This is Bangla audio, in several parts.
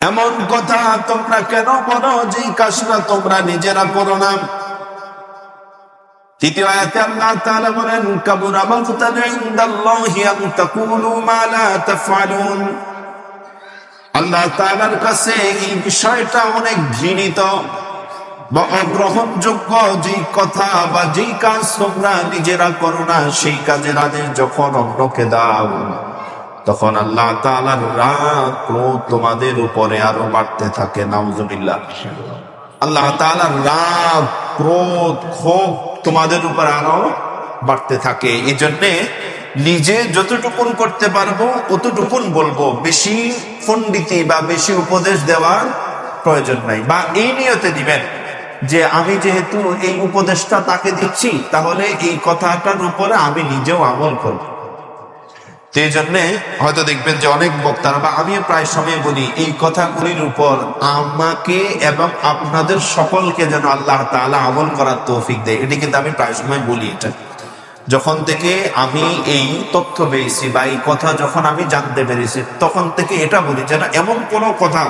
এমন কথা তোমরা কেন বলো যে কাজটা তোমরা নিজেরা করো না? তৃতীয় আয়াতে আল্লাহ তাআলা বলেন, কাবুরা মাকতান ইনদাল্লাহি আন তাকুলু মা লা তাফআলুন। আল্লাহ তাআলার কাছে এই বিষয়টা অনেক ঘৃণিত বা অগ্রহণযোগ্য, যে কথা বা যে কাজ তোমরা নিজেরা করো না, সেই কাজের আদেশ যখন অন্যকে দাও, তখন আল্লাহ তাআলার রাগ ক্রোধ তোমাদের উপরে আরো বাড়তে থাকে। নাউজুবিল্লাহ। আল্লাহ তাআলার রাগ ক্রোধ ক্ষোভ তোমাদের উপর আরো বাড়তে থাকে। এই জন্যে নিজে যতটুকুন করতে পারবো অতটুকুন বলবো, বেশি পণ্ডিতি বা বেশি উপদেশ দেওয়ার প্রয়োজন নাই। বা এই নিয়তে দিবেন যে আমি যেহেতু এই উপদেশটা তাকে দিচ্ছি, তাহলে এই কথাটার উপরে আমি নিজেও আমল করব। সেই জন্যে হয়তো দেখবেন যে অনেক বক্তারা বা আমিও প্রায় সময় বলি, এই কথাগুলির উপর আমাকে এবং আপনাদের সকলকে যেন আল্লাহ তাআলা আমল করার তৌফিক দেয়। এটি কিন্তু আমি প্রায় সময় বলি। এটা যখন থেকে আমি এই তথ্য পেয়েছি বা এই কথা যখন আমি জানতে পেরেছি, তখন থেকে এটা বলি যেন এমন কোনো কথা,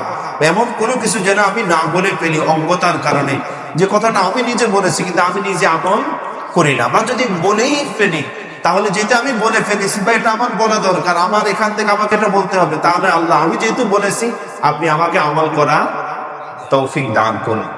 এমন কোনো কিছু যেন আমি না বলে ফেলি অজ্ঞতার কারণে, যে কথাটা আমি নিজে বলেছি কিন্তু আমি নিজে আমল করি না। বা যদি বলেই ফেলি, তাহলে যেটা আমি বলে ফেলেছি বা এটা আমার বলা দরকার, আমার এখান থেকে আমাকে এটা বলতে হবে, তাহলে আল্লাহ আমি যেহেতু বলেছি আপনি আমাকে আমল করা তৌফিক দান করুন।